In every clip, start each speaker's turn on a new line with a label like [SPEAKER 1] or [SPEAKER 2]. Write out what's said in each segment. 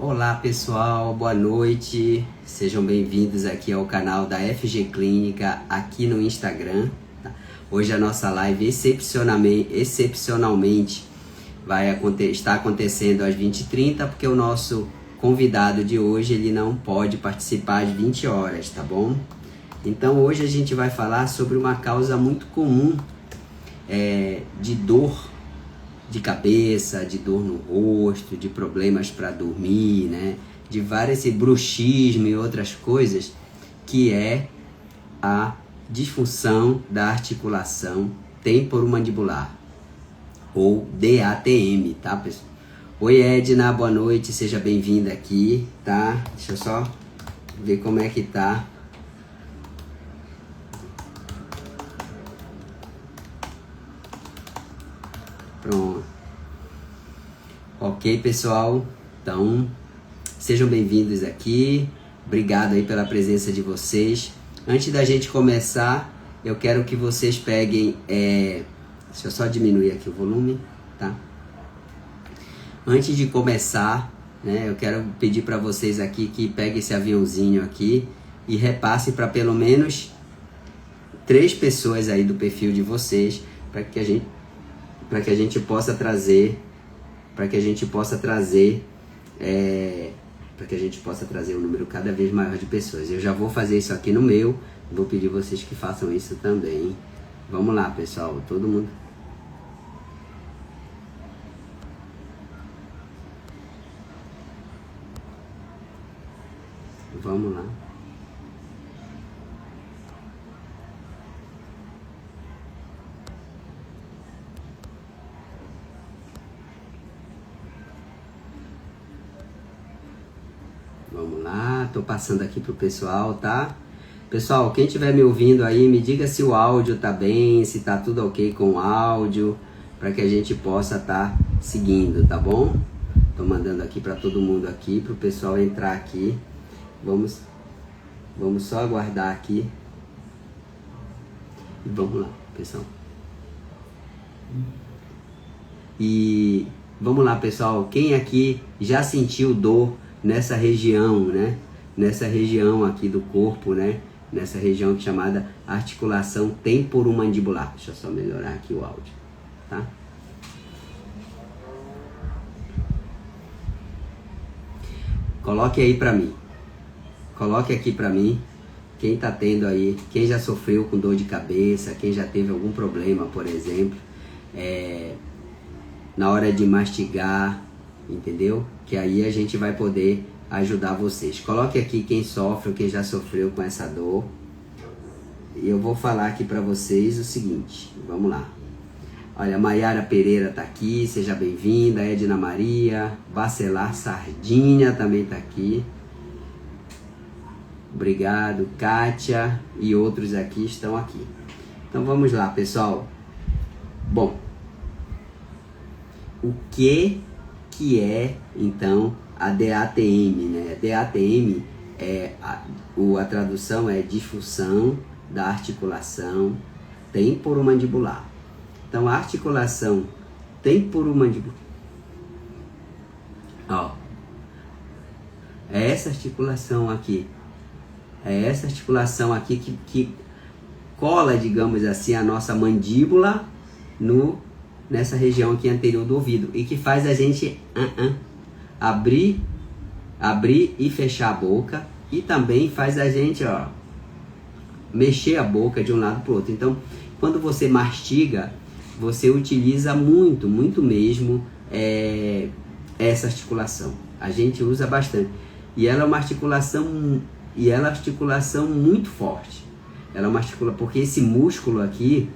[SPEAKER 1] Olá pessoal, boa noite, sejam bem-vindos aqui ao canal da FG Clínica aqui no Instagram. Hoje a nossa live excepcionalmente está acontecendo às 20h30 porque o nosso convidado de hoje ele não pode participar às 20 horas, tá bom? Então hoje a gente vai falar sobre uma causa muito comum de dor de cabeça, de dor no rosto, de problemas para dormir, né? De vários, esse bruxismo e outras coisas, que é a disfunção da articulação temporomandibular, ou DATM, tá, pessoal? Oi, Edna, boa noite, seja bem-vinda aqui, tá? Deixa eu só ver como é que tá. Pronto. Ok, pessoal? Então, sejam bem-vindos aqui. Obrigado aí pela presença de vocês. Antes da gente começar, eu quero que vocês peguem... Deixa eu só diminuir aqui o volume, tá? Antes de começar, né, eu quero pedir para vocês aqui que peguem esse aviãozinho aqui e repassem para pelo menos 3 pessoas aí do perfil de vocês, para que a gente possa trazer um número cada vez maior de pessoas. Eu já vou fazer isso aqui no meu, vou pedir vocês que façam isso também. Vamos lá, pessoal, todo mundo. Vamos lá. Vamos lá, tô passando aqui pro pessoal, tá? Pessoal, quem estiver me ouvindo aí, me diga se o áudio tá bem, se tá tudo ok com o áudio, para que a gente possa estar seguindo, tá bom? Tô mandando aqui para todo mundo aqui, pro pessoal entrar aqui. Vamos só aguardar aqui. E vamos lá, pessoal. E vamos lá, pessoal. Quem aqui já sentiu dor nessa região, né? Nessa região aqui do corpo, né? Nessa região chamada articulação temporomandibular. Deixa eu só melhorar aqui o áudio, tá? Coloque aí pra mim. Coloque aqui pra mim. Quem tá tendo aí, quem já sofreu com dor de cabeça, quem já teve algum problema, por exemplo, na hora de mastigar, entendeu? Que aí a gente vai poder ajudar vocês. Coloque aqui quem sofre, quem já sofreu com essa dor. E eu vou falar aqui para vocês o seguinte, vamos lá. Olha, Maiara Pereira tá aqui, seja bem-vinda. Edna Maria, Bacelar Sardinha também tá aqui. Obrigado, Kátia e outros aqui estão aqui. Então vamos lá, pessoal. Bom, o que é então a DATM, né? DATM a tradução é disfunção da articulação temporomandibular. Então a articulação temporomandibular, ó, é essa articulação aqui que cola, digamos assim, a nossa mandíbula nessa região aqui anterior do ouvido e que faz a gente abrir e fechar a boca, e também faz a gente, ó, mexer a boca de um lado para o outro. Então, quando você mastiga, você utiliza muito mesmo essa articulação. A gente usa bastante. E ela é uma articulação muito forte. Ela é uma articulação, porque esse músculo aqui,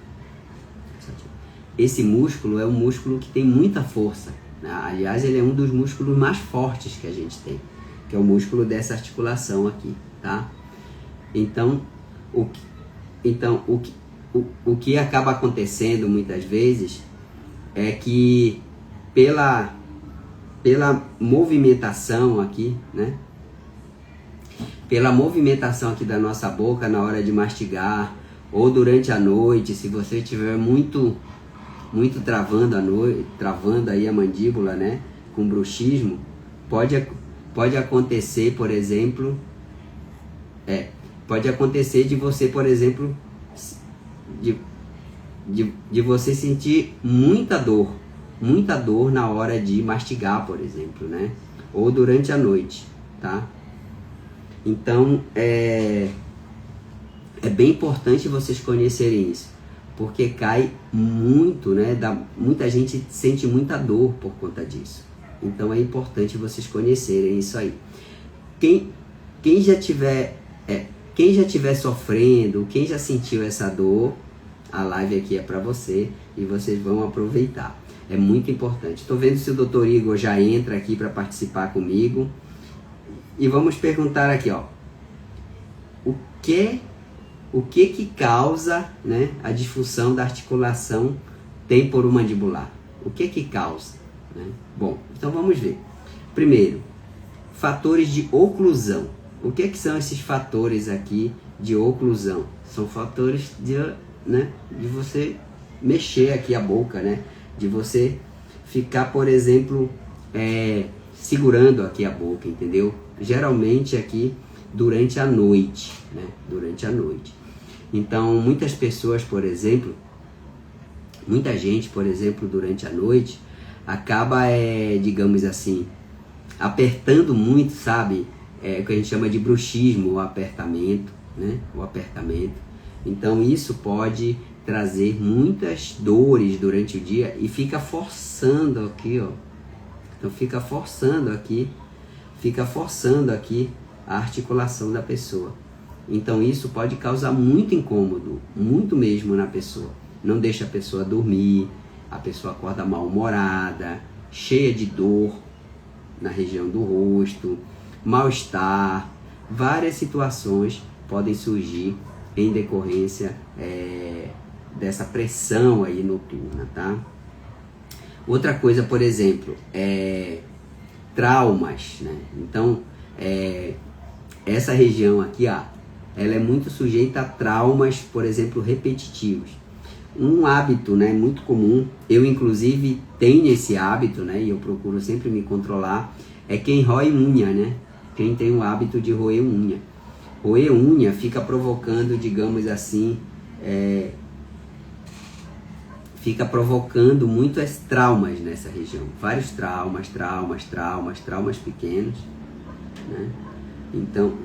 [SPEAKER 1] esse músculo é um músculo que tem muita força. Aliás, ele é um dos músculos mais fortes que a gente tem, que é o músculo dessa articulação aqui, tá? Então, o que acaba acontecendo muitas vezes é que pela movimentação aqui, né? Pela movimentação aqui da nossa boca na hora de mastigar, ou durante a noite, se você estiver muito travando aí a mandíbula, né, com bruxismo, pode acontecer, por exemplo, pode acontecer de você, por exemplo, de você sentir muita dor na hora de mastigar, por exemplo, né? Ou durante a noite, tá? Então, é bem importante vocês conhecerem isso, porque cai muito, né? Muita gente sente muita dor por conta disso. Então, é importante vocês conhecerem isso aí. Quem já tiver sofrendo, quem já sentiu essa dor, a live aqui é para você e vocês vão aproveitar. É muito importante. Estou vendo se o Dr. Igor já entra aqui para participar comigo. E vamos perguntar aqui, ó. O que causa, né, a disfunção da articulação temporomandibular? O que causa? Né? Bom, então vamos ver. Primeiro, fatores de oclusão. O que são esses fatores aqui de oclusão? São fatores de você mexer aqui a boca, né? De você ficar, por exemplo, segurando aqui a boca, entendeu? Geralmente aqui durante a noite, né? Durante a noite. Então, muita gente, por exemplo, durante a noite, acaba, digamos assim, apertando muito, sabe? O que a gente chama de bruxismo, o apertamento, né? O apertamento. Então, isso pode trazer muitas dores durante o dia e fica forçando aqui, ó. Então, fica forçando aqui a articulação da pessoa. Então, isso pode causar muito incômodo, muito mesmo na pessoa. Não deixa a pessoa dormir, a pessoa acorda mal-humorada, cheia de dor na região do rosto, mal-estar, várias situações podem surgir em decorrência dessa pressão aí noturna, tá? Outra coisa, por exemplo, traumas, né? Então, essa região aqui, ó, ela é muito sujeita a traumas, por exemplo, repetitivos. Um hábito, né, muito comum, eu inclusive tenho esse hábito, né, e eu procuro sempre me controlar, é quem rói unha, né? Quem tem o hábito de roer unha. Roer unha fica provocando, digamos assim, fica provocando muitos traumas nessa região. Vários traumas pequenos, né? Então,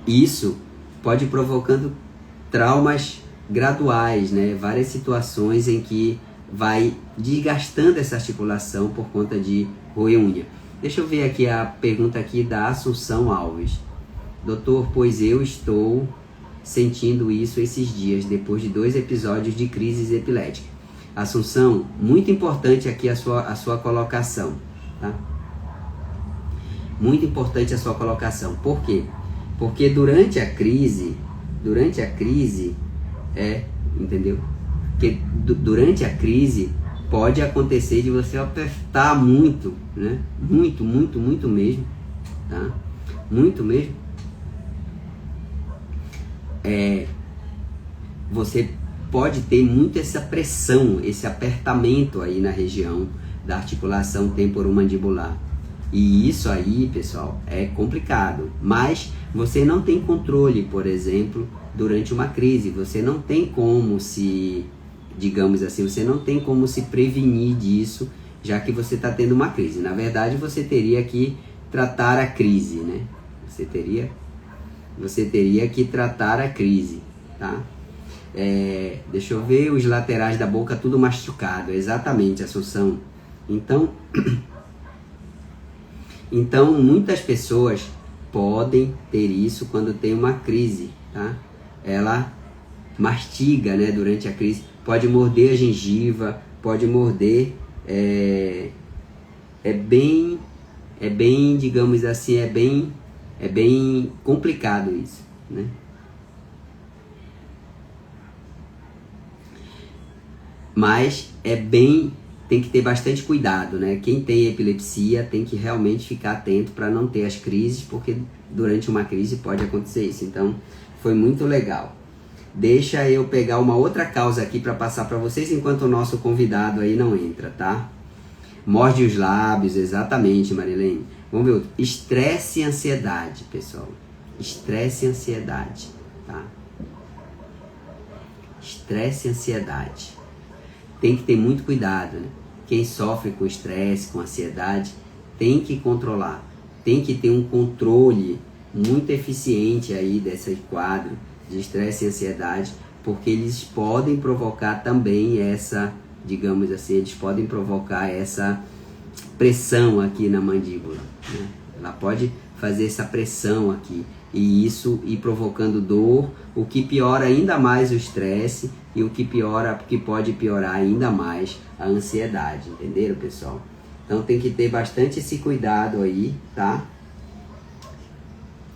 [SPEAKER 1] isso pode ir provocando traumas graduais, né? Várias situações em que vai desgastando essa articulação por conta de roer unha. Deixa eu ver aqui a pergunta aqui da Assunção Alves. Doutor, pois eu estou sentindo isso esses dias, depois de 2 episódios de crises epiléticas. Assunção, muito importante aqui a sua colocação, tá? Muito importante a sua colocação. Por quê? Porque durante a crise, entendeu? Porque durante a crise pode acontecer de você apertar muito, né? Muito mesmo, tá? Muito mesmo. Você pode ter muito essa pressão, esse apertamento aí na região da articulação temporomandibular. E isso aí, pessoal, é complicado. Mas você não tem controle, por exemplo, durante uma crise. Você não tem como digamos assim, você não tem como se prevenir disso, já que você está tendo uma crise. Na verdade, você teria que tratar a crise, né? Você teria que tratar a crise, tá? Deixa eu ver, os laterais da boca tudo machucado, exatamente, Assunção. Então, muitas pessoas podem ter isso quando tem uma crise, tá? Ela mastiga, né, durante a crise, pode morder a gengiva, pode morder, é bem, digamos assim, é bem complicado isso, né? Mas tem que ter bastante cuidado, né? Quem tem epilepsia tem que realmente ficar atento para não ter as crises, porque durante uma crise pode acontecer isso. Então, foi muito legal. Deixa eu pegar uma outra causa aqui para passar para vocês enquanto o nosso convidado aí não entra, tá? Morde os lábios, exatamente, Marilene. Vamos ver, estresse e ansiedade, pessoal. Estresse e ansiedade, tá? Estresse e ansiedade. Tem que ter muito cuidado, né? Quem sofre com estresse, com ansiedade, tem que controlar. Tem que ter um controle muito eficiente aí desse quadro de estresse e ansiedade, porque eles podem provocar também essa, digamos assim, eles podem provocar essa pressão aqui na mandíbula, né? Ela pode fazer essa pressão aqui e isso ir provocando dor, o que piora ainda mais o estresse e o que piora, que pode piorar ainda mais a ansiedade, entenderam, pessoal? Então tem que ter bastante esse cuidado aí, tá?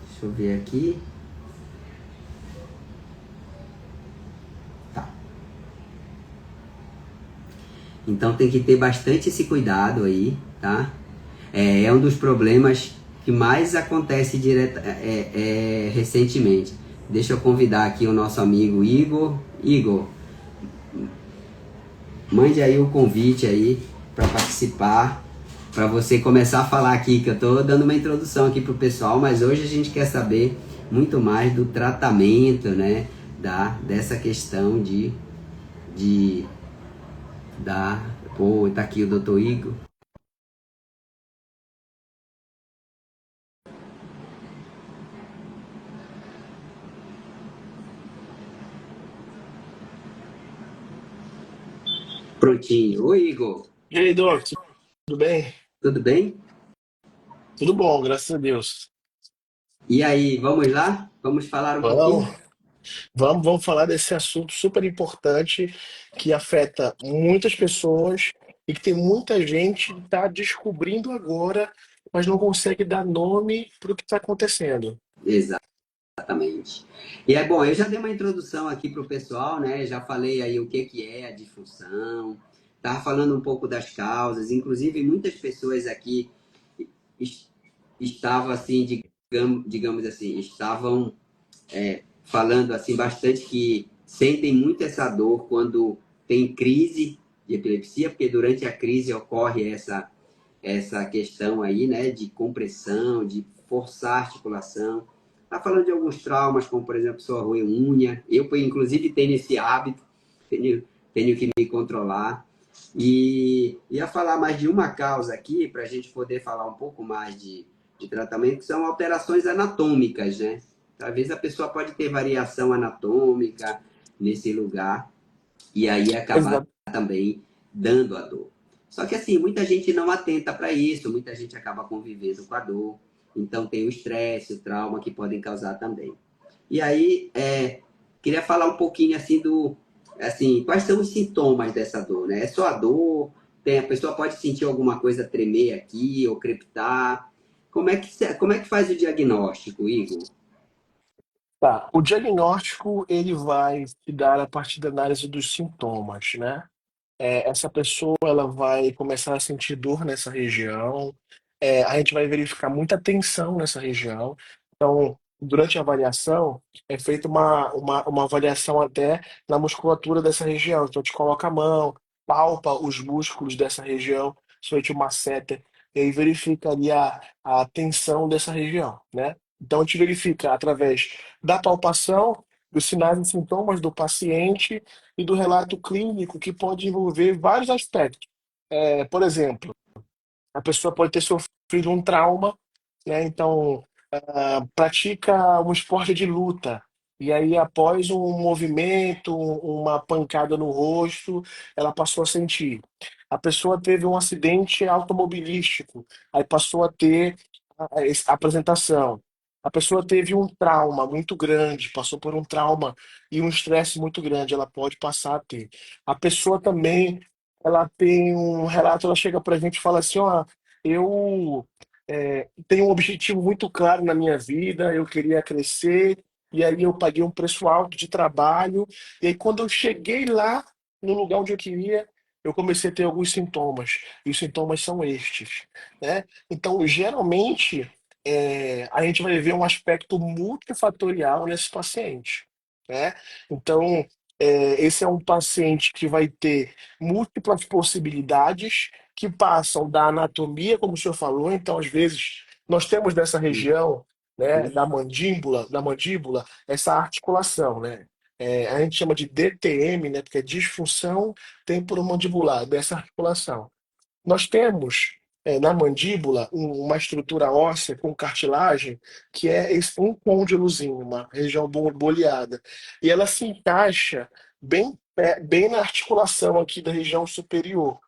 [SPEAKER 1] Deixa eu ver aqui. Tá. Então tem que ter bastante esse cuidado aí, tá? É um dos problemas que mais acontece recentemente. Deixa eu convidar aqui o nosso amigo Igor. Igor, mande aí o convite aí para participar, para você começar a falar aqui, que eu estou dando uma introdução aqui para o pessoal, mas hoje a gente quer saber muito mais do tratamento, né, dessa questão pô, tá aqui o doutor Igor. Prontinho. Oi, Igor.
[SPEAKER 2] E aí, Doc, tudo bem?
[SPEAKER 1] Tudo bem?
[SPEAKER 2] Tudo bom, graças a Deus.
[SPEAKER 1] E aí, vamos lá? Vamos falar um
[SPEAKER 2] Vamos,
[SPEAKER 1] pouquinho?
[SPEAKER 2] vamos falar desse assunto super importante que afeta muitas pessoas e que tem muita gente que está descobrindo agora, mas não consegue dar nome para o que está acontecendo.
[SPEAKER 1] Exatamente. E é bom, eu já dei uma introdução aqui para o pessoal, né? Já falei aí o que é a disfunção, estava falando um pouco das causas, inclusive muitas pessoas aqui es- estavam assim, digamos assim, estavam falando assim bastante que sentem muito essa dor quando tem crise de epilepsia, porque durante a crise ocorre essa questão aí, né, de compressão, de forçar a articulação. Tá falando de alguns traumas, como por exemplo, sua roer unha. Eu, inclusive, tenho esse hábito, tenho que me controlar. E ia falar mais de uma causa aqui, para a gente poder falar um pouco mais de tratamento, que são alterações anatômicas, né? Talvez a pessoa pode ter variação anatômica nesse lugar, e aí acabar
[SPEAKER 2] Exa-
[SPEAKER 1] também dando a dor. Só que assim, muita gente não atenta para isso, muita gente acaba convivendo com a dor, então tem o estresse, o trauma que podem causar também. E aí, queria falar um pouquinho assim assim, quais são os sintomas dessa dor, né? É só a dor? A pessoa pode sentir alguma coisa tremer aqui ou crepitar? Como é que faz o diagnóstico, Igor?
[SPEAKER 2] Tá. O diagnóstico ele vai se dar a partir da análise dos sintomas, né? Essa pessoa ela vai começar a sentir dor nessa região. A gente vai verificar muita tensão nessa região. Então, durante a avaliação, é feita uma avaliação até na musculatura dessa região. Então, a gente coloca a mão, palpa os músculos dessa região, feito uma seta, e aí verifica ali a tensão dessa região, né? Então, a gente verifica através da palpação, dos sinais e sintomas do paciente e do relato clínico, que pode envolver vários aspectos. Por exemplo, a pessoa pode ter sofrido um trauma, né? Então, pratica um esporte de luta. E aí, após um movimento, uma pancada no rosto, ela passou a sentir. A pessoa teve um acidente automobilístico, aí passou a ter a apresentação. A pessoa teve um trauma muito grande, passou por um trauma e um estresse muito grande, ela pode passar a ter. A pessoa também, ela tem um relato, ela chega para a gente e fala assim, ó, eu tenho um objetivo muito claro na minha vida, eu queria crescer, e aí eu paguei um preço alto de trabalho, e aí quando eu cheguei lá, no lugar onde eu queria, eu comecei a ter alguns sintomas, e os sintomas são estes, né? Então, geralmente, a gente vai ver um aspecto multifatorial nesse paciente, né? Então, esse é um paciente que vai ter múltiplas possibilidades que passam da anatomia, como o senhor falou, então, às vezes. nós temos nessa
[SPEAKER 1] Uhum.
[SPEAKER 2] região, né, da mandíbula, essa articulação, né? A gente chama de DTM, né, porque é disfunção temporomandibular, dessa articulação. Nós temos na mandíbula uma estrutura óssea com cartilagem que é um côndilozinho, uma região boleada. E ela se encaixa bem, bem na articulação aqui da região superior.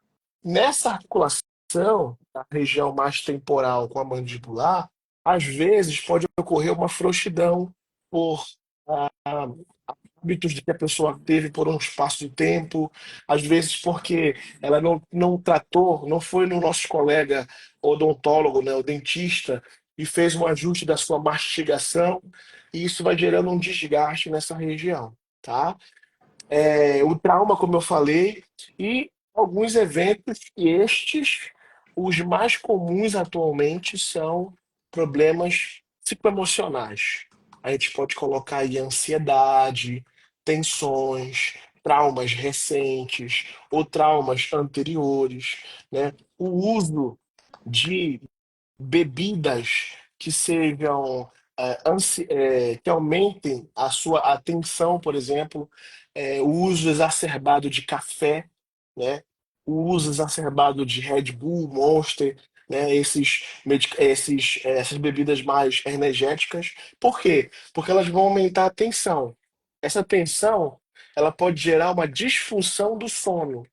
[SPEAKER 2] Nessa articulação, a região mais temporal com a mandibular, às vezes pode ocorrer uma frouxidão por hábitos de que a pessoa teve por um espaço de tempo, às vezes porque ela não tratou, não foi no nosso colega odontólogo, né, o dentista, e fez um ajuste da sua mastigação, e isso vai gerando um desgaste nessa região, tá? O trauma, como eu falei, e alguns eventos, e estes, os mais comuns atualmente, são problemas psicoemocionais. A gente pode colocar aí ansiedade, tensões, traumas recentes ou traumas anteriores, né? O uso de bebidas que sejam que aumentem a sua atenção, por exemplo, o uso exacerbado de café, né? O uso exacerbado de Red Bull, Monster, né? Essas bebidas mais energéticas. Por quê? Porque elas vão aumentar a tensão. Essa tensão, ela pode gerar uma disfunção do sono.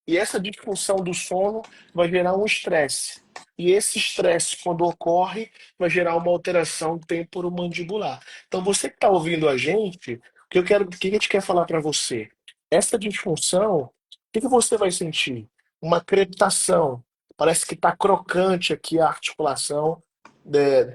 [SPEAKER 2] E essa disfunção do sono vai gerar um estresse. E esse estresse, quando ocorre, vai gerar uma alteração temporomandibular. Então, você que está ouvindo a gente, o que a gente quer falar para você? Essa disfunção, o que você vai sentir? Uma crepitação. Parece que está crocante aqui a articulação,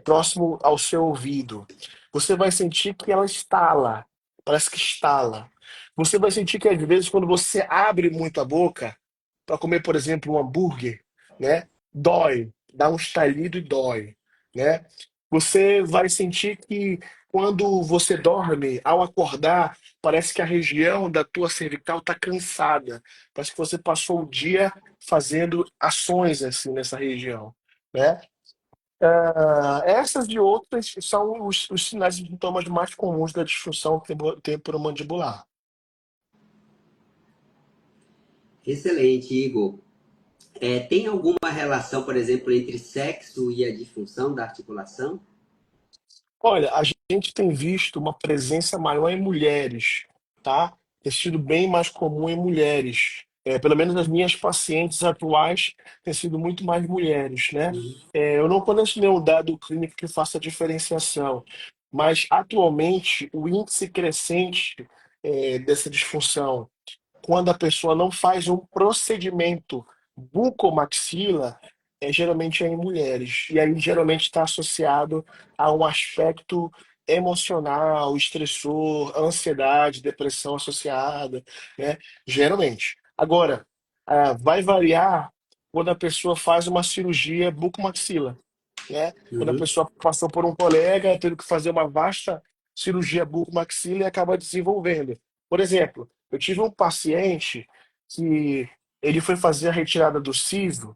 [SPEAKER 2] próximo ao seu ouvido. Você vai sentir que ela estala. Parece que estala. Você vai sentir que às vezes, quando você abre muito a boca, para comer, por exemplo, um hambúrguer, né? Dói, dá um estalido e dói, né? Você vai sentir que quando você dorme, ao acordar, parece que a região da tua cervical está cansada. Parece que você passou o dia fazendo ações assim nessa região, né? Essas e outras são os sinais e sintomas mais comuns da disfunção temporomandibular.
[SPEAKER 1] Excelente, Igor. Tem alguma relação, por exemplo, entre sexo e a disfunção da articulação?
[SPEAKER 2] Olha, a gente tem visto uma presença maior em mulheres, tá? Tem sido bem mais comum em mulheres. Pelo menos as minhas pacientes atuais têm sido muito mais mulheres, né?
[SPEAKER 1] Uhum.
[SPEAKER 2] Eu não conheço nenhum dado clínico que faça diferenciação, mas atualmente o índice crescente, dessa disfunção quando a pessoa não faz um procedimento bucomaxila, geralmente é em mulheres. E aí geralmente está associado a um aspecto emocional, estressor, ansiedade, depressão associada, né? Geralmente. Agora, vai variar quando a pessoa faz uma cirurgia bucomaxila, né? Quando a
[SPEAKER 1] Uhum.
[SPEAKER 2] pessoa passou por um colega, tendo que fazer uma vasta cirurgia bucomaxila e acaba desenvolvendo. Por exemplo, eu tive um paciente que ele foi fazer a retirada do siso,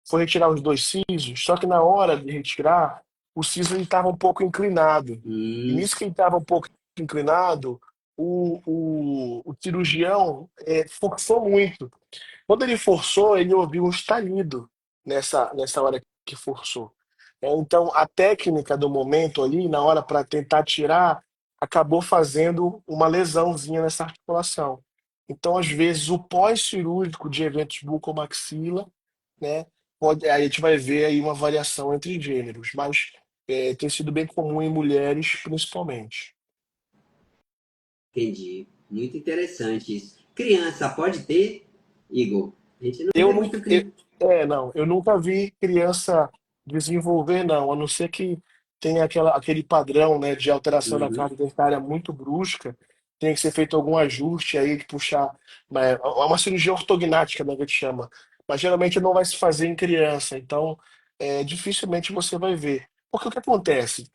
[SPEAKER 2] foi retirar os dois sisos, só que na hora de retirar, o siso estava um pouco inclinado. E
[SPEAKER 1] Hum,
[SPEAKER 2] nisso que ele estava um pouco inclinado, o cirurgião forçou muito. Quando ele forçou, ele ouviu um estalido nessa hora que forçou. Então, a técnica do momento ali, na hora para tentar tirar, acabou fazendo uma lesãozinha nessa articulação. Então, às vezes, o pós-cirúrgico de eventos bucomaxila, né, aí a gente vai ver aí uma variação entre gêneros, mas tem sido bem comum em mulheres, principalmente.
[SPEAKER 1] entendi. Muito interessante isso. Criança pode ter, Igor? A gente não vê
[SPEAKER 2] Eu não,
[SPEAKER 1] muito criança.
[SPEAKER 2] não, eu nunca vi criança desenvolver, não, a não ser que tenha aquele padrão, né, de alteração da
[SPEAKER 1] Uhum.
[SPEAKER 2] carga dentária muito brusca, tem que ser feito algum ajuste aí, de puxar, é uma cirurgia ortognática, né, que a gente chama, mas geralmente não vai se fazer em criança, então dificilmente você vai ver. Porque o que acontece?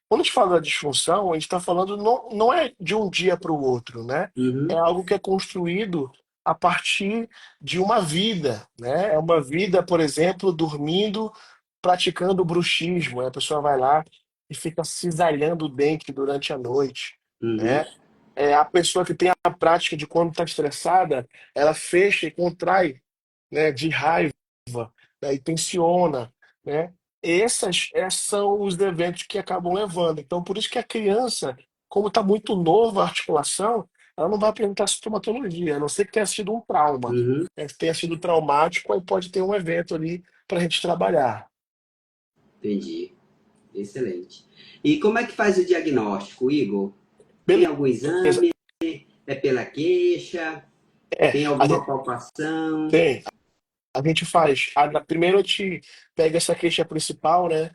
[SPEAKER 2] Quando a gente fala da disfunção, a gente está falando não é de um dia para o outro, né? É
[SPEAKER 1] Uhum.
[SPEAKER 2] algo que é construído a partir de uma vida, né? É uma vida, por exemplo, dormindo praticando o bruxismo, a pessoa vai lá e fica cisalhando o dente durante a noite,
[SPEAKER 1] Uhum.
[SPEAKER 2] né? É a pessoa que tem a prática de quando está estressada, ela fecha e contrai, né, de raiva, né, e tensiona, né? Esses são os eventos que acabam levando. Então, por isso que a criança, como está muito nova a articulação, ela não vai apresentar sintomatologia, a não ser que tenha sido um trauma,
[SPEAKER 1] Uhum.
[SPEAKER 2] né, que tenha sido traumático, aí pode ter um evento ali para a gente trabalhar.
[SPEAKER 1] Entendi. Excelente. E como é que faz o diagnóstico, Igor? Tem algum
[SPEAKER 2] Beleza.
[SPEAKER 1] exame? É pela queixa?
[SPEAKER 2] É,
[SPEAKER 1] Tem
[SPEAKER 2] a
[SPEAKER 1] alguma
[SPEAKER 2] gente
[SPEAKER 1] palpação?
[SPEAKER 2] tem. A gente faz. Primeiro a gente pega essa queixa principal, né,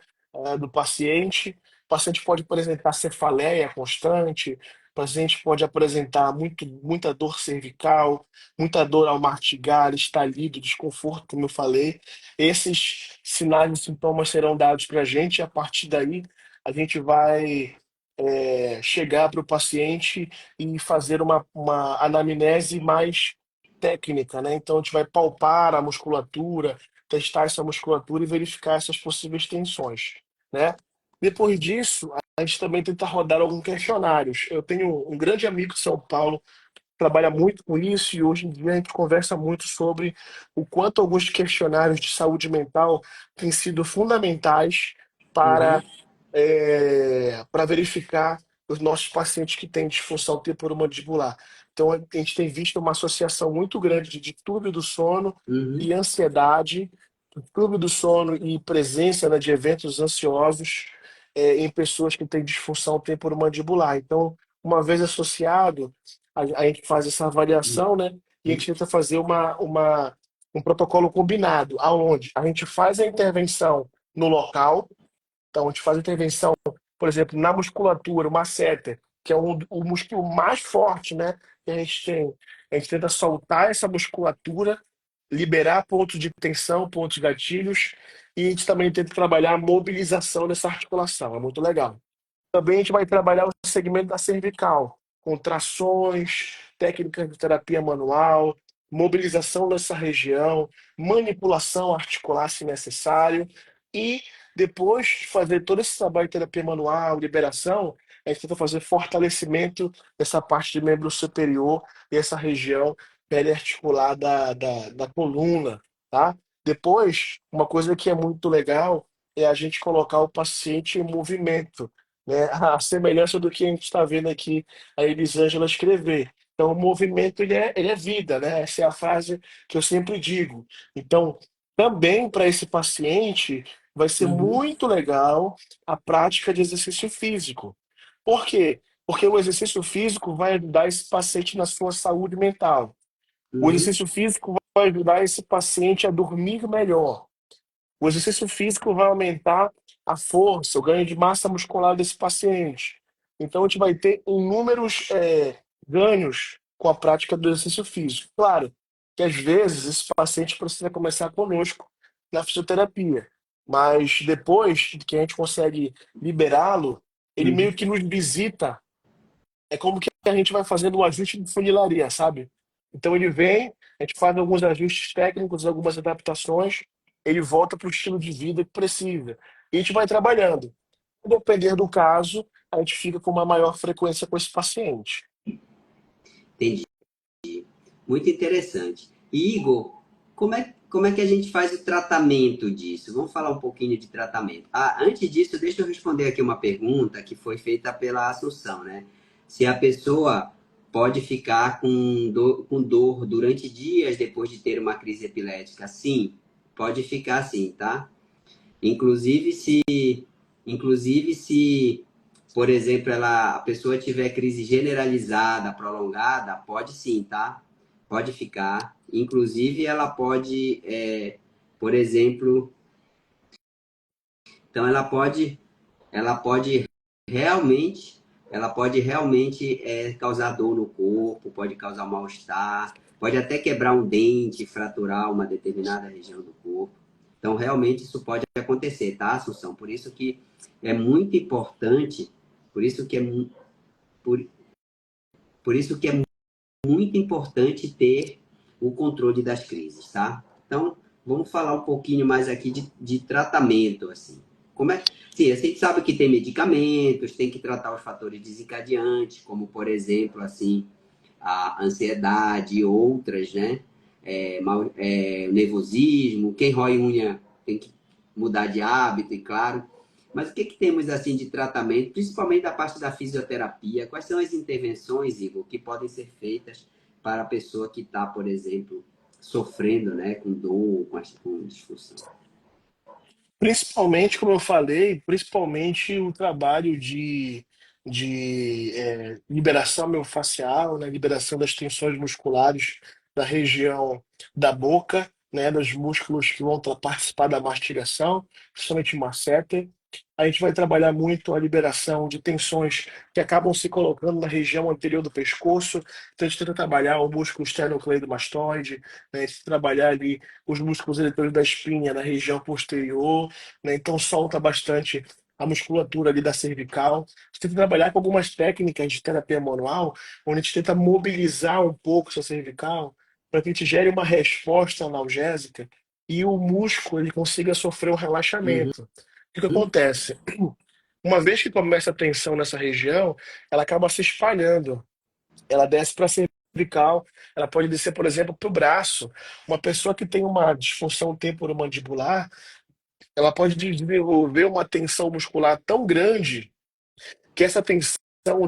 [SPEAKER 2] do paciente. O paciente pode apresentar cefaleia constante, o paciente pode apresentar muita dor cervical, muita dor ao mastigar, estalido, desconforto, como eu falei. Esses sinais e sintomas serão dados para a gente, e a partir daí a gente vai chegar para o paciente e fazer uma anamnese mais técnica, né? Então a gente vai palpar a musculatura, testar essa musculatura e verificar essas possíveis tensões, né? Depois disso, a gente também tenta rodar alguns questionários. Eu tenho um grande amigo de São Paulo que trabalha muito com isso e hoje em dia a gente conversa muito sobre o quanto alguns questionários de saúde mental têm sido fundamentais
[SPEAKER 1] Uhum.
[SPEAKER 2] para para verificar os nossos pacientes que têm disfunção temporomandibular. Então, a gente tem visto uma associação muito grande de distúrbio do sono
[SPEAKER 1] Uhum.
[SPEAKER 2] e ansiedade, distúrbio do sono e presença, né, de eventos ansiosos em pessoas que têm disfunção temporomandibular. Então, uma vez associado, a gente faz essa avaliação, né, e a gente tenta fazer um protocolo combinado, aonde a gente faz a intervenção no local. Então, a gente faz intervenção, por exemplo, na musculatura, o masseter, que é o músculo mais forte, né? Que a gente tem. A gente tenta soltar essa musculatura, liberar pontos de tensão, pontos gatilhos, e a gente também tenta trabalhar a mobilização dessa articulação. É muito legal. Também a gente vai trabalhar o segmento da cervical, contrações, técnicas de terapia manual, mobilização dessa região, manipulação articular se necessário. E depois de fazer todo esse trabalho de terapia manual, liberação, a gente tenta fazer fortalecimento dessa parte de membro superior e essa região periarticular da coluna, tá? Depois, uma coisa que é muito legal é a gente colocar o paciente em movimento, né? A semelhança do que a gente está vendo aqui a Elisângela escrever. Então, o movimento ele é vida, né? Essa é a frase que eu sempre digo. Então, também para esse paciente vai ser
[SPEAKER 1] Uhum.
[SPEAKER 2] muito legal a prática de exercício físico. Por quê? Porque o exercício físico vai ajudar esse paciente na sua saúde mental. O
[SPEAKER 1] Uhum.
[SPEAKER 2] exercício físico vai ajudar esse paciente a dormir melhor. O exercício físico vai aumentar a força, o ganho de massa muscular desse paciente. Então, a gente vai ter inúmeros ganhos com a prática do exercício físico. Claro que às vezes esse paciente precisa começar conosco na fisioterapia, mas depois que a gente consegue liberá-lo, ele meio
[SPEAKER 1] Uhum.
[SPEAKER 2] que nos visita. É como que a gente vai fazendo o ajuste de funilaria, sabe? Então ele vem, a gente faz alguns ajustes técnicos, algumas adaptações, ele volta para o estilo de vida que precisa. E a gente vai trabalhando. Depender do caso, a gente fica com uma maior frequência com esse paciente.
[SPEAKER 1] Entendi. Muito interessante. E, Igor, como é que a gente faz o tratamento disso? Vamos falar um pouquinho de tratamento. Ah, antes disso, deixa eu responder aqui uma pergunta que foi feita pela Assunção, né? Se a pessoa pode ficar com dor durante dias depois de ter uma crise epilética. Sim, pode ficar sim, tá? Inclusive se, por exemplo, a pessoa tiver crise generalizada, prolongada, pode sim, tá? Pode ficar. Inclusive, ela pode, por exemplo, então ela pode realmente, causar dor no corpo, pode causar mal-estar, pode até quebrar um dente, fraturar uma determinada região do corpo. Então, realmente, isso pode acontecer, tá, Assunção? Por isso que é muito importante, por isso que é, por, por isso que é muito importante ter o controle das crises, tá? Então, vamos falar um pouquinho mais aqui de tratamento, assim. Como é? Sim, a gente sabe que tem medicamentos, tem que tratar os fatores desencadeantes, como, por exemplo, assim, a ansiedade e outras, né? O nervosismo, quem rói unha tem que mudar de hábito, e claro. Mas o que, que temos, assim, de tratamento, principalmente da parte da fisioterapia? Quais são as intervenções, Igor, que podem ser feitas para a pessoa que está, por exemplo, sofrendo, né, com dor, com disfunção.
[SPEAKER 2] Principalmente, como eu falei, principalmente o trabalho liberação miofascial, né, liberação das tensões musculares da região da boca, né, dos músculos que vão participar da mastigação, principalmente o masseter. A gente vai trabalhar muito a liberação de tensões que acabam se colocando na região anterior do pescoço. Então, a gente tenta trabalhar o músculo esternocleidomastoide, né, a gente tenta trabalhar ali os músculos eretores da espinha na região posterior, né? Então solta bastante a musculatura ali da cervical. A gente tenta trabalhar com algumas técnicas de terapia manual, onde a gente tenta mobilizar um pouco essa cervical para que a gente gere uma resposta analgésica e o músculo ele consiga sofrer um
[SPEAKER 1] Uhum.
[SPEAKER 2] relaxamento. O que que acontece? Uma vez que começa a tensão nessa região, ela acaba se espalhando. Ela desce para a cervical, ela pode descer, por exemplo, para o braço. Uma pessoa que tem uma disfunção temporomandibular, ela pode desenvolver uma tensão muscular tão grande que essa tensão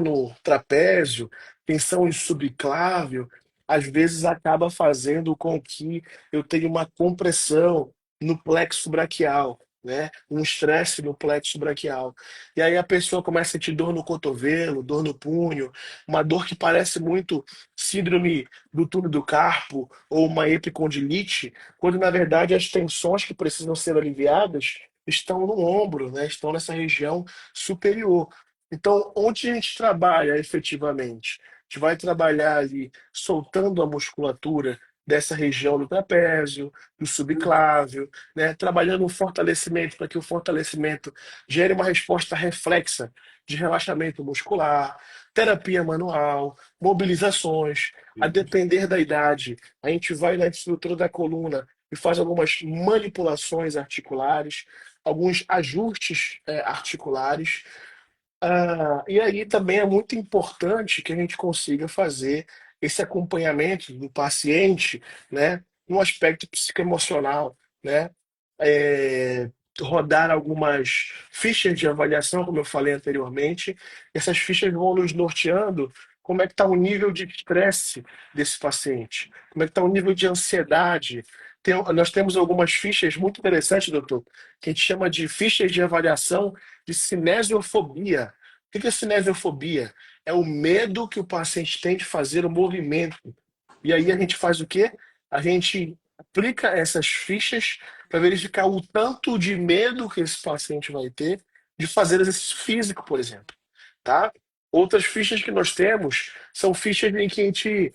[SPEAKER 2] no trapézio, tensão em subclávio, às vezes acaba fazendo com que eu tenha uma compressão no plexo braquial, né? Um estresse no plexo braquial. E aí a pessoa começa a sentir dor no cotovelo, dor no punho, uma dor que parece muito síndrome do túnel do carpo ou uma epicondilite, quando na verdade as tensões que precisam ser aliviadas estão no ombro, né? Estão nessa região superior. Então, onde a gente trabalha efetivamente? A gente vai trabalhar ali soltando a musculatura dessa região do trapézio, do subclávio, né? Trabalhando o fortalecimento para que o fortalecimento gere uma resposta reflexa de relaxamento muscular, terapia manual, mobilizações. A depender da idade, a gente vai na estrutura da coluna e faz algumas manipulações articulares, alguns ajustes articulares. E aí também é muito importante que a gente consiga fazer esse acompanhamento do paciente, né, no aspecto psicoemocional, né, é, rodar algumas fichas de avaliação, como eu falei anteriormente. Essas fichas vão nos norteando como é que está o nível de estresse desse paciente, como é que está o nível de ansiedade. Nós temos algumas fichas muito interessantes, doutor, que a gente chama de fichas de avaliação de cinesiofobia. O que é cinesiofobia? É o medo que o paciente tem de fazer o movimento. E aí a gente faz o quê? A gente aplica essas fichas para verificar o tanto de medo que esse paciente vai ter de fazer exercício físico, por exemplo, tá? Outras fichas que nós temos são fichas em que a gente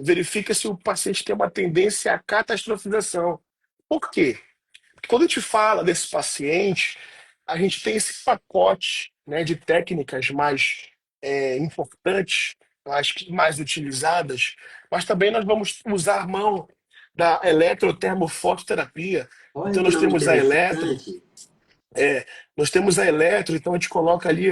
[SPEAKER 2] verifica se o paciente tem uma tendência à catastrofização. Por quê? Porque quando a gente fala desse paciente, a gente tem esse pacote, né, de técnicas mais importantes, mais utilizadas, mas também nós vamos usar mão da eletrotermofototerapia.
[SPEAKER 1] Olha
[SPEAKER 2] Então
[SPEAKER 1] que
[SPEAKER 2] nós
[SPEAKER 1] nome
[SPEAKER 2] temos a eletro,
[SPEAKER 1] interessante.
[SPEAKER 2] nós temos a eletro, então a gente coloca ali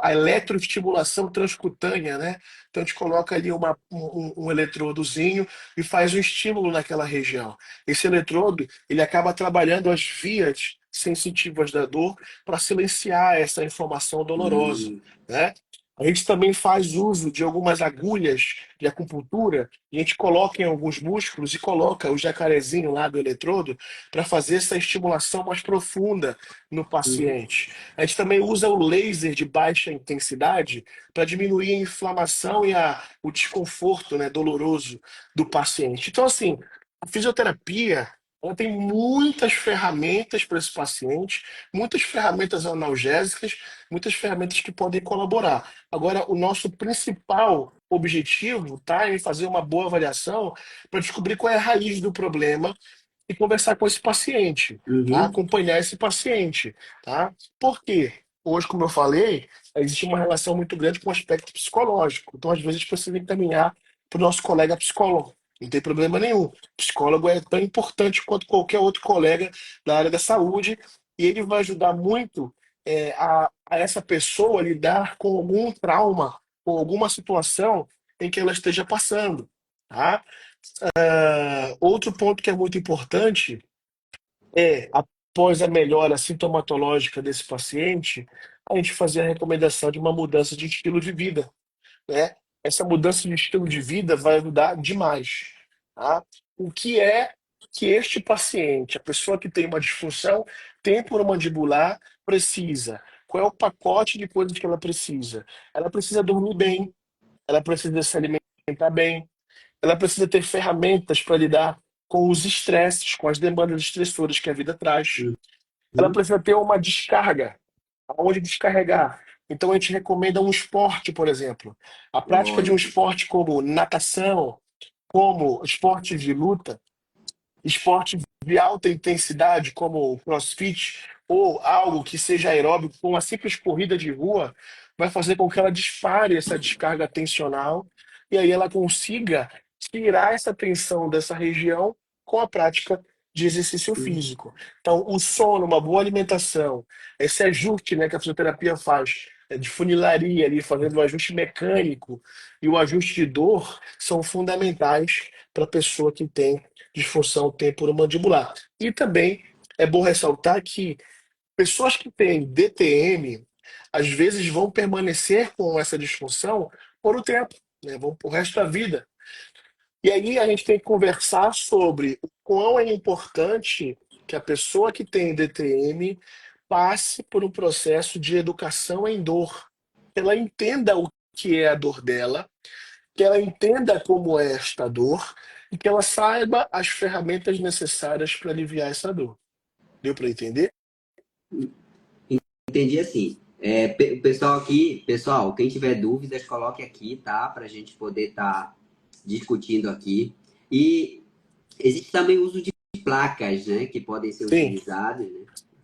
[SPEAKER 2] a eletroestimulação transcutânea, né? Então a gente coloca ali um eletrodozinho e faz um estímulo naquela região. Esse eletrodo, ele acaba trabalhando as vias sensitivas da dor para silenciar essa inflamação dolorosa,
[SPEAKER 1] Hum,
[SPEAKER 2] né? A gente também faz uso de algumas agulhas de acupuntura e a gente coloca em alguns músculos e coloca o jacarezinho lá do eletrodo para fazer essa estimulação mais profunda no
[SPEAKER 1] uhum,
[SPEAKER 2] paciente. A gente também usa o laser de baixa intensidade para diminuir a inflamação e o desconforto, né, doloroso do paciente. Então, assim, a fisioterapia ela tem muitas ferramentas para esse paciente, muitas ferramentas analgésicas, muitas ferramentas que podem colaborar. Agora, o nosso principal objetivo está em fazer uma boa avaliação para descobrir qual é a raiz do problema e conversar com esse paciente, tá?
[SPEAKER 1] uhum,
[SPEAKER 2] Acompanhar esse paciente, tá? Por quê? Hoje, como eu falei, existe uma relação muito grande com o aspecto psicológico. Então, às vezes, a gente precisa encaminhar para o nosso colega psicólogo, Não tem problema nenhum. O psicólogo é tão importante quanto qualquer outro colega da área da saúde e ele vai ajudar muito a essa pessoa a lidar com algum trauma, com alguma situação em que ela esteja passando, tá? Outro ponto que é muito importante após a melhora sintomatológica desse paciente, a gente fazer a recomendação de uma mudança de estilo de vida, né? Essa mudança de estilo de vida vai ajudar demais, tá? O que é que este paciente, a pessoa que tem uma disfunção temporomandibular, precisa? Qual é o pacote de coisas que ela precisa? Ela precisa dormir bem, ela precisa se alimentar bem, ela precisa ter ferramentas para lidar com os estresses, com as demandas estressoras que a vida traz. Ela
[SPEAKER 1] Uhum.
[SPEAKER 2] precisa ter uma descarga, aonde descarregar. Então a gente recomenda um esporte, por exemplo. A prática de um
[SPEAKER 1] Lógico.
[SPEAKER 2] esporte como natação, como esporte de luta, esporte de alta intensidade, como o CrossFit, ou algo que seja aeróbico, como uma simples corrida de rua, vai fazer com que ela dispare essa descarga tensional e aí ela consiga tirar essa tensão dessa região com a prática de exercício físico. Então, o sono, uma boa alimentação, esse ajuste, né, que a fisioterapia faz, de funilaria ali, fazendo o ajuste mecânico e o ajuste de dor, são fundamentais para a pessoa que tem disfunção temporomandibular. E também é bom ressaltar que pessoas que têm DTM, às vezes vão permanecer com essa disfunção por um tempo, né? Vão por resto da vida. E aí a gente tem que conversar sobre o quão é importante que a pessoa que tem DTM passe por um processo de educação em dor. Que ela entenda o que é a dor dela, que ela entenda como é esta dor e que ela saiba as ferramentas necessárias para aliviar essa dor. Deu para entender?
[SPEAKER 1] Entendi assim. O pessoal aqui, pessoal, quem tiver dúvidas, coloque aqui, tá? Para a gente poder estar discutindo aqui. E existe também o uso de placas, né? Que podem ser
[SPEAKER 2] Sim,
[SPEAKER 1] utilizadas, né?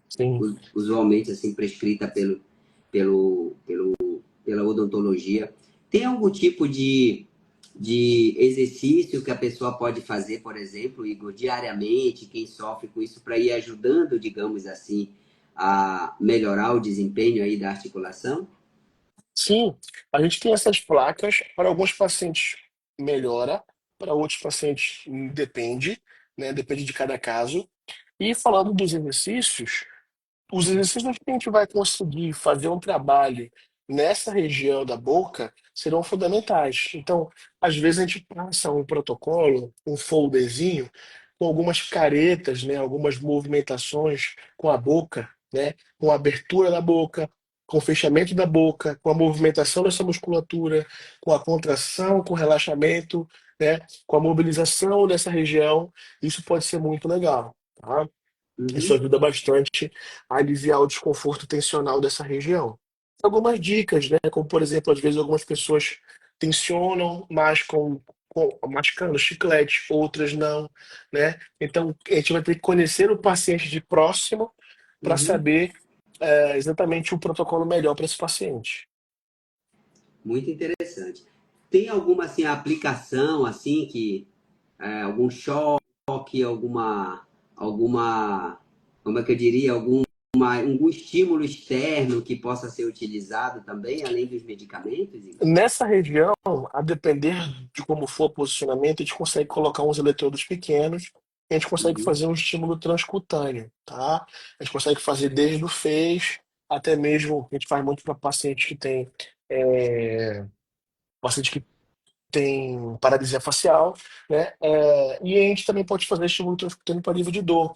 [SPEAKER 2] sim.
[SPEAKER 1] Usualmente, assim, prescrita pelo, pelo, pela odontologia. Tem algum tipo de exercício que a pessoa pode fazer, por exemplo, Igor, diariamente, quem sofre com isso, para ir ajudando, digamos assim, a melhorar o desempenho aí da articulação?
[SPEAKER 2] Sim, a gente tem essas placas. Para alguns pacientes melhora, para outros pacientes depende, né? Depende de cada caso. E falando dos exercícios, os exercícios que a gente vai conseguir fazer um trabalho nessa região da boca serão fundamentais. Então, às vezes a gente passa um protocolo, um folderzinho, com algumas caretas, né, algumas movimentações com a boca, né, com a abertura da boca, com o fechamento da boca, com a movimentação dessa musculatura, com a contração, com o relaxamento, né, com a mobilização dessa região. Isso pode ser muito legal, tá? Isso
[SPEAKER 1] Uhum,
[SPEAKER 2] ajuda bastante a aliviar o desconforto tensional dessa região. Algumas dicas, né? Como, por exemplo, às vezes algumas pessoas tensionam mais com mascando chiclete, outras não, né? Então, a gente vai ter que conhecer o paciente de próximo para
[SPEAKER 1] uhum.
[SPEAKER 2] saber exatamente o protocolo melhor para esse paciente.
[SPEAKER 1] Muito interessante. Tem alguma assim aplicação assim que algum choque, alguma, como é que eu diria, algum estímulo externo que possa ser utilizado também, além dos medicamentos, Igor?
[SPEAKER 2] Nessa região, a depender de como for o posicionamento, a gente consegue colocar uns eletrodos pequenos, e a gente consegue
[SPEAKER 1] Uhum,
[SPEAKER 2] fazer um estímulo transcutâneo, tá? A gente consegue fazer desde o fez até mesmo, a gente faz muito para paciente que tem paralisia facial, né? E a gente também pode fazer estímulo transcutâneo para nível de dor.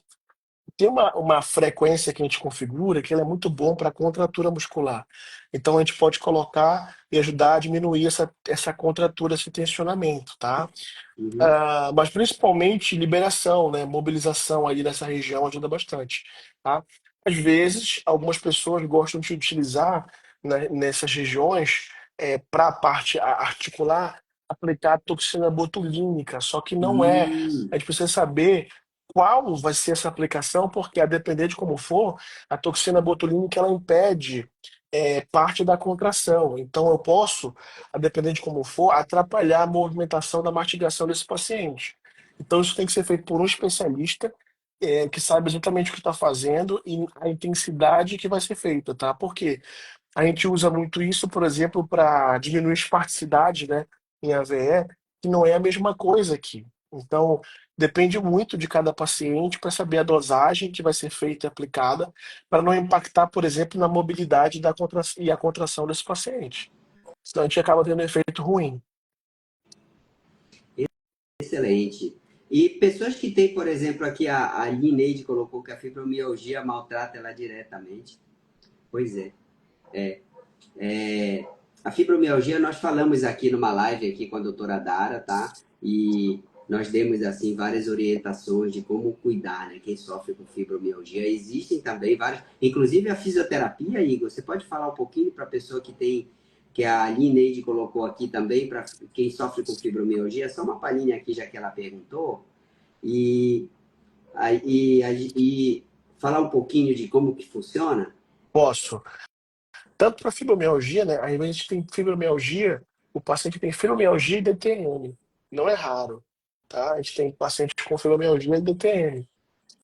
[SPEAKER 2] Tem uma frequência que a gente configura que ela é muito bom para contratura muscular. Então a gente pode colocar e ajudar a diminuir essa contratura, esse tensionamento, tá?
[SPEAKER 1] uhum,
[SPEAKER 2] Mas principalmente liberação, né? Mobilização aí nessa região ajuda bastante, tá? Às vezes, algumas pessoas gostam de utilizar, né, nessas regiões para a parte articular aplicar toxina botulínica, só que não é. A
[SPEAKER 1] hum,
[SPEAKER 2] gente precisa saber qual vai ser essa aplicação, porque a depender de como for, a toxina botulínica ela impede parte da contração. Então eu posso, a depender de como for, atrapalhar a movimentação da mastigação desse paciente. Então isso tem que ser feito por um especialista que sabe exatamente o que está fazendo e a intensidade que vai ser feita, tá? Porque a gente usa muito isso, por exemplo, para diminuir espasticidade, né, em AVE, que não é a mesma coisa aqui. Então, depende muito de cada paciente para saber a dosagem que vai ser feita e aplicada, para não impactar, por exemplo, na mobilidade e a contração desse paciente. Senão a gente acaba tendo um efeito ruim.
[SPEAKER 1] Excelente. E pessoas que têm, por exemplo, aqui a Lineide colocou que a fibromialgia maltrata ela diretamente. Pois é. É, a fibromialgia, nós falamos aqui numa live aqui com a doutora Dara, tá? E nós demos, assim, várias orientações de como cuidar, né? Quem sofre com fibromialgia. Existem também várias, inclusive a fisioterapia, Igor, você pode falar um pouquinho para a pessoa que tem, que a Lineide colocou aqui também, para quem sofre com fibromialgia? Só uma palhinha aqui, já que ela perguntou. E, e falar um pouquinho de como que funciona?
[SPEAKER 2] Posso. Tanto para fibromialgia, né? Aí a gente tem fibromialgia, o paciente tem fibromialgia e DTM. Não é raro, tá? A gente tem paciente com fibromialgia e DTM.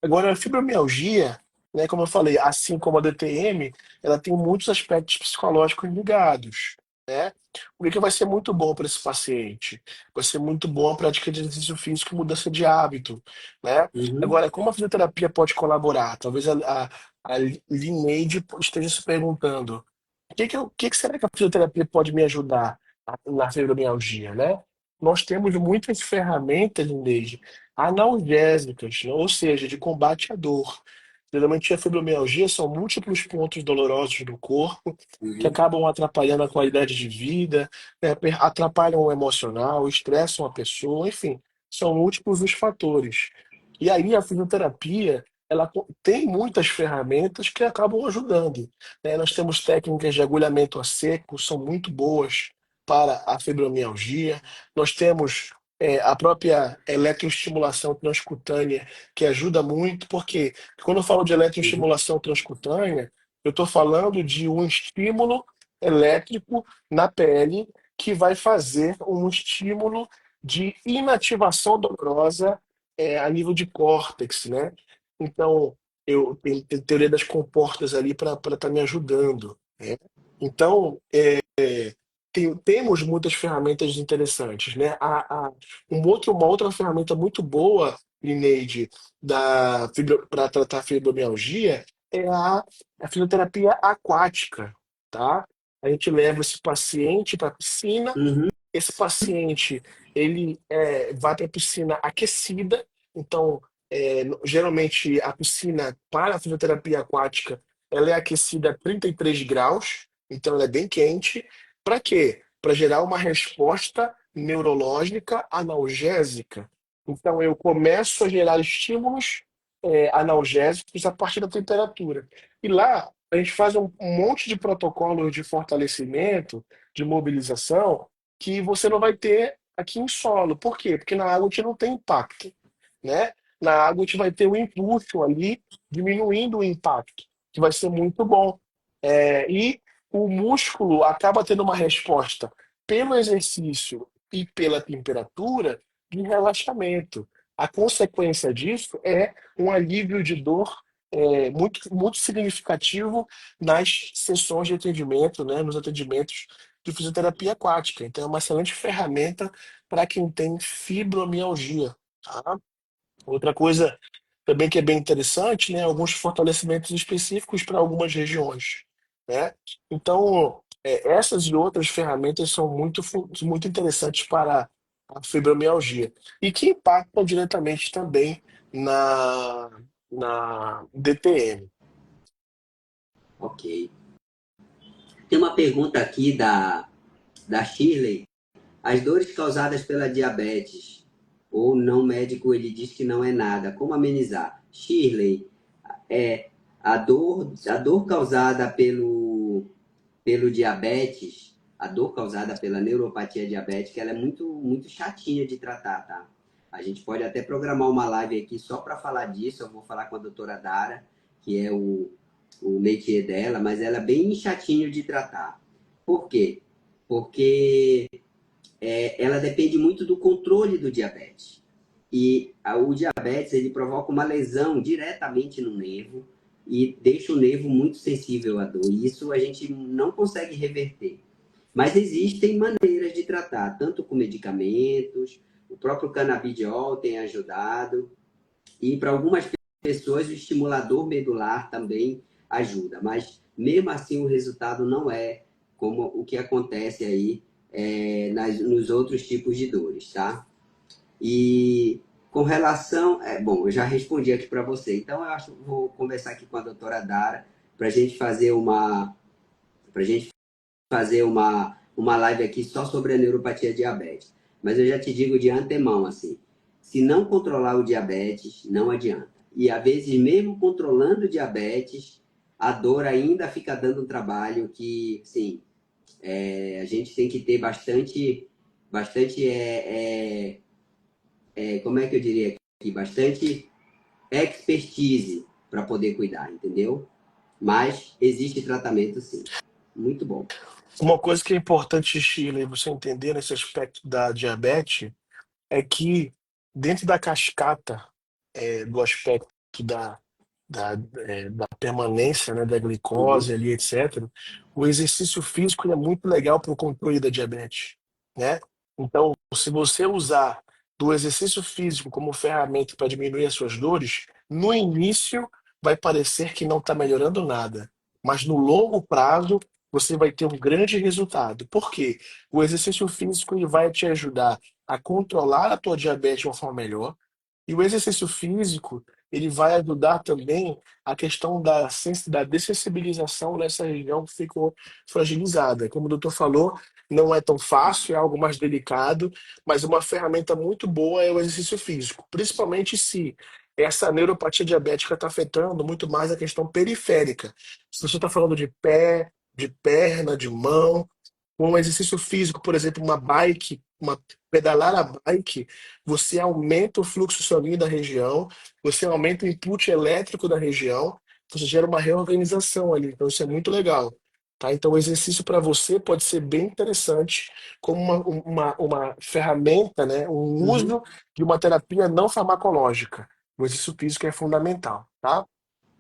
[SPEAKER 2] Agora, a fibromialgia, né, como eu falei, assim como a DTM, ela tem muitos aspectos psicológicos ligados, né? O que vai ser muito bom para esse paciente? Vai ser muito bom a prática de exercício físico e mudança de hábito, né?
[SPEAKER 1] Uhum,
[SPEAKER 2] Agora, como a fisioterapia pode colaborar? Talvez a Lineide esteja se perguntando, o que será que a fisioterapia pode me ajudar na fibromialgia, né? Nós temos muitas ferramentas, Lineide, analgésicas, né? Ou seja, de combate à dor. Geralmente a fibromialgia são múltiplos pontos dolorosos do corpo que
[SPEAKER 1] uhum.
[SPEAKER 2] acabam atrapalhando a qualidade de vida, né, atrapalham o emocional, estressam a pessoa, enfim, são múltiplos os fatores. E aí a fisioterapia, tem muitas ferramentas que acabam ajudando, né? Nós temos técnicas de agulhamento a seco, são muito boas para a fibromialgia. Nós temos a própria eletroestimulação transcutânea, que ajuda muito, porque quando eu falo de eletroestimulação transcutânea, eu estou falando de um estímulo elétrico na pele que vai fazer um estímulo de inativação dolorosa a nível de córtex, né? Então, eu tenho teoria das comportas ali para estar me ajudando, né? Então, temos muitas ferramentas interessantes, né? Uma outra ferramenta muito boa, Lineide, para tratar fibromialgia é a fisioterapia aquática, tá? A gente leva esse paciente para a piscina,
[SPEAKER 1] Uhum.
[SPEAKER 2] esse paciente ele vai para a piscina aquecida, então geralmente a piscina para a fisioterapia aquática ela é aquecida a 33 graus, então ela é bem quente. Para quê? Para gerar uma resposta neurológica analgésica. Então eu começo a gerar estímulos analgésicos a partir da temperatura. E lá a gente faz um monte de protocolos de fortalecimento, de mobilização que você não vai ter aqui em solo. Por quê? Porque na água a gente não tem impacto, né? Na água a gente vai ter o impulso ali diminuindo o impacto, que vai ser muito bom. E o músculo acaba tendo uma resposta pelo exercício e pela temperatura de relaxamento. A consequência disso é um alívio de dor muito significativo nas sessões de atendimento, né, nos atendimentos de fisioterapia aquática. Então, é uma excelente ferramenta para quem tem fibromialgia. Tá? Outra coisa também que é bem interessante, né, alguns fortalecimentos específicos para algumas regiões, né? Então, essas e outras ferramentas são muito interessantes para a fibromialgia e que impactam diretamente também na, na DTM.
[SPEAKER 1] Ok. Tem uma pergunta aqui da Shirley. As dores causadas pela diabetes ou não médico, ele diz que não é nada. Como amenizar? Shirley, é a dor causada pelo diabetes, a dor causada pela neuropatia diabética, ela é muito chatinha de tratar, tá? A gente pode até programar uma live aqui só para falar disso. Eu vou falar com a doutora Dara, que é o métier dela, mas ela é bem chatinho de tratar. Por quê? Porque ela depende muito do controle do diabetes. E o diabetes, ele provoca uma lesão diretamente no nervo e deixa o nervo muito sensível à dor. E isso a gente não consegue reverter. Mas existem maneiras de tratar, tanto com medicamentos, o próprio canabidiol tem ajudado, e para algumas pessoas o estimulador medular também ajuda, mas mesmo assim o resultado não é como o que acontece aí nos outros tipos de dores, tá? E com relação, bom, eu já respondi aqui para você, então eu acho que vou conversar aqui com a doutora Dara para a gente fazer para gente fazer uma live aqui só sobre a neuropatia diabética. Mas eu já te digo de antemão, assim, se não controlar o diabetes, não adianta. E às vezes, mesmo controlando o diabetes, a dor ainda fica dando um trabalho que, sim, a gente tem que ter bastante, como é que eu diria aqui, bastante expertise para poder cuidar, entendeu? Mas existe tratamento, sim. Muito bom.
[SPEAKER 2] Uma coisa que é importante, Sheila, você entender nesse aspecto da diabetes é que dentro da cascata do aspecto da, da permanência, né, da
[SPEAKER 1] Uhum,
[SPEAKER 2] glicose ali, etc., o exercício físico ele é muito legal para o controle da diabetes, né? Então, se você usar do exercício físico como ferramenta para diminuir as suas dores, no início vai parecer que não está melhorando nada, mas no longo prazo você vai ter um grande resultado. Por quê? O exercício físico ele vai te ajudar a controlar a tua diabetes de uma forma melhor. E o exercício físico, ele vai ajudar também a questão da dessensibilização nessa região que ficou fragilizada. Como o doutor falou, não é tão fácil, é algo mais delicado, mas uma ferramenta muito boa é o exercício físico, principalmente se essa neuropatia diabética está afetando muito mais a questão periférica. Se você está falando de pé, de perna, de mão, um exercício físico, por exemplo, uma bike, pedalar a bike, você aumenta o fluxo sanguíneo da região, você aumenta o input elétrico da região, você gera uma reorganização ali. Então isso é muito legal. Tá? Então o exercício para você pode ser bem interessante como uma ferramenta, né? Um
[SPEAKER 1] uhum.
[SPEAKER 2] uso de uma terapia não farmacológica. O exercício físico é fundamental, tá?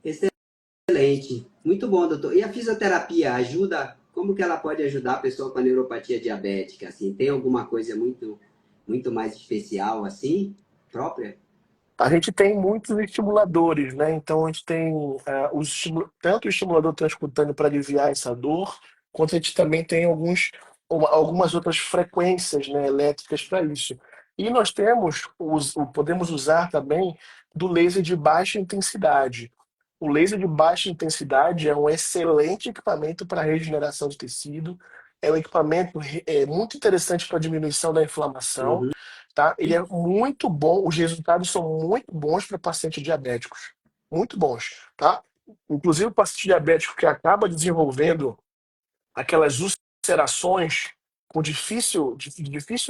[SPEAKER 1] Excelente. Muito bom, doutor. E a fisioterapia ajuda? Como que ela pode ajudar a pessoa com a neuropatia diabética? Assim, tem alguma coisa muito mais especial assim, própria?
[SPEAKER 2] A gente tem muitos estimuladores, né? Então a gente tem tanto o estimulador transcutâneo para aliviar essa dor, quanto a gente também tem algumas outras frequências, né, elétricas para isso. E nós podemos usar também do laser de baixa intensidade. O laser de baixa intensidade é um excelente equipamento para regeneração de tecido, é um equipamento muito interessante para diminuição da inflamação,
[SPEAKER 1] Uhum.
[SPEAKER 2] tá? Ele é muito bom, os resultados são muito bons para pacientes diabéticos, muito bons, tá? Inclusive o paciente diabético que acaba desenvolvendo aquelas ulcerações com difícil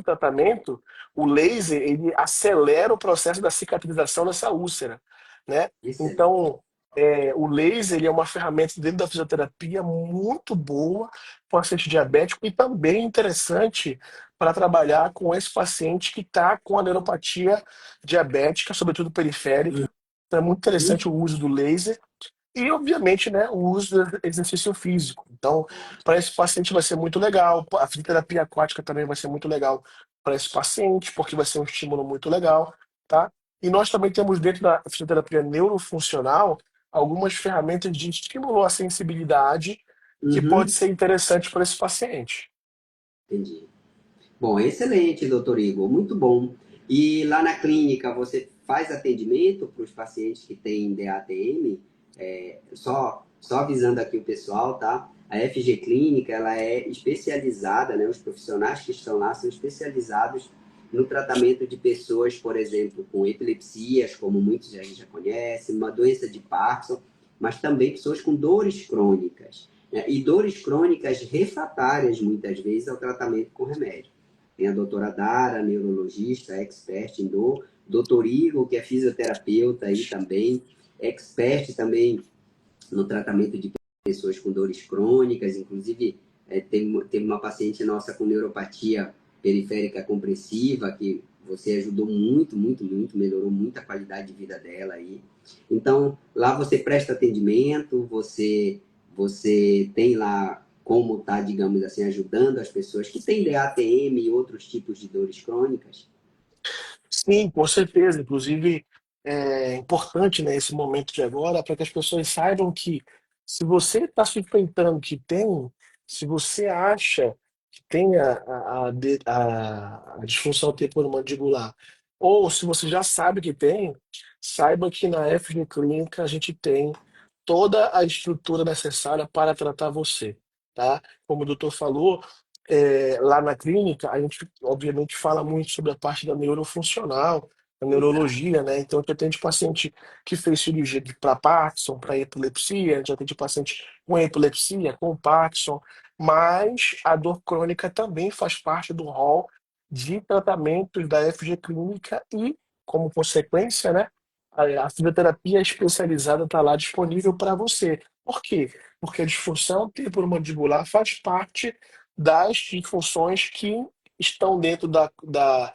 [SPEAKER 2] tratamento, o laser ele acelera o processo da cicatrização dessa úlcera, né?
[SPEAKER 1] Excelente.
[SPEAKER 2] Então, o laser ele é uma ferramenta dentro da fisioterapia muito boa para o paciente diabético e também interessante para trabalhar com esse paciente que está com a neuropatia diabética, sobretudo periférica. Então, é muito
[SPEAKER 1] Uhum.
[SPEAKER 2] interessante o uso do laser. E, obviamente, né, o uso do exercício físico. Então, para esse paciente vai ser muito legal. A fisioterapia aquática também vai ser muito legal para esse paciente, porque vai ser um estímulo muito legal, tá? E nós também temos dentro da fisioterapia neurofuncional algumas ferramentas de estímulo à sensibilidade que pode
[SPEAKER 1] Uhum.
[SPEAKER 2] ser interessante para esse paciente.
[SPEAKER 1] Entendi. Bom, excelente, doutor Igor, muito bom. E lá na clínica, você faz atendimento para os pacientes que têm DATM? Só avisando aqui o pessoal, tá? A FG Clínica, ela é especializada, né? Os profissionais que estão lá são especializados no tratamento de pessoas, por exemplo, com epilepsias, como muitos já conhecem, uma doença de Parkinson, mas também pessoas com dores crônicas, né? E dores crônicas refratárias, muitas vezes, ao tratamento com remédio. Tem a doutora Dara, neurologista, expert em dor. Doutor Igor, que é fisioterapeuta aí também, expert também no tratamento de pessoas com dores crônicas. Inclusive, teve uma paciente nossa com neuropatia periférica compressiva, que Você ajudou muito, muito, muito, melhorou muito a qualidade de vida dela aí. Então, lá você presta atendimento, você tem lá como tá, digamos assim, ajudando as pessoas que têm DATM e outros tipos de dores crônicas.
[SPEAKER 2] Sim, com certeza. Inclusive, é importante, né, esse momento de agora para que as pessoas saibam que se você está suspeitando que tem, se você acha que tem a disfunção temporomandibular, ou se você já sabe que tem, saiba que na FG Clínica a gente tem toda a estrutura necessária para tratar você, tá? Como o doutor falou, lá na clínica, a gente obviamente fala muito sobre a parte da neurofuncional, da
[SPEAKER 1] Exato.
[SPEAKER 2] neurologia, né? Então, já tem de paciente que fez cirurgia para Parkinson, para epilepsia, já tem de paciente com epilepsia, com Parkinson, mas a dor crônica também faz parte do rol de tratamentos da FG Clínica e, como consequência, né? A fisioterapia especializada está lá disponível para você. Por quê? Porque a disfunção temporomandibular faz parte das disfunções que estão dentro da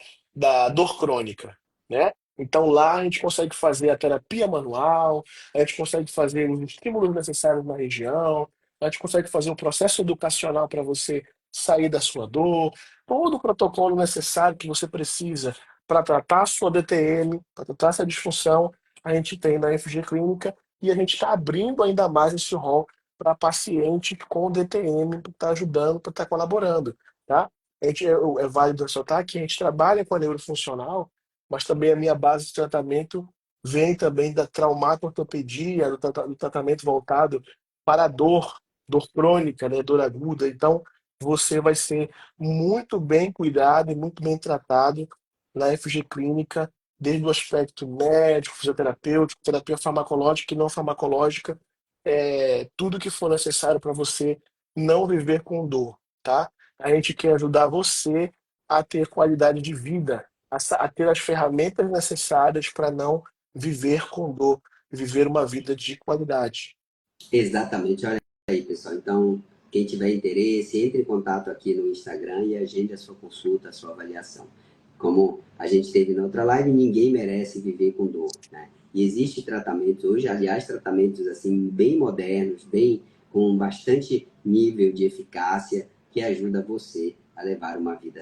[SPEAKER 2] dor crônica, né? Então lá a gente consegue fazer a terapia manual, a gente consegue fazer os estímulos necessários na região, a gente consegue fazer o processo educacional para você sair da sua dor, todo o protocolo necessário que você precisa para tratar a sua DTM, para tratar essa disfunção, a gente tem na FG Clínica e a gente está abrindo ainda mais esse rol para paciente com DTM, para estar ajudando, para estar colaborando, tá? É válido ressaltar que a gente trabalha com a neurofuncional, mas também a minha base de tratamento vem também da traumato-ortopedia, do tratamento voltado para a dor crônica, né, dor aguda. Então, você vai ser muito bem cuidado e muito bem tratado na FG Clínica, desde o aspecto médico, fisioterapêutico, terapia farmacológica e não farmacológica, tudo que for necessário para você não viver com dor, tá? A gente quer ajudar você a ter qualidade de vida, a ter as ferramentas necessárias para não viver com dor, viver uma vida de qualidade.
[SPEAKER 1] Exatamente, olha aí, pessoal. Então, quem tiver interesse, entre em contato aqui no Instagram e agende a sua consulta, a sua avaliação. Como a gente teve na outra live, ninguém merece viver com dor, né? E existe tratamentos hoje, aliás, tratamentos assim bem modernos, bem com bastante nível de eficácia que ajuda você a levar uma vida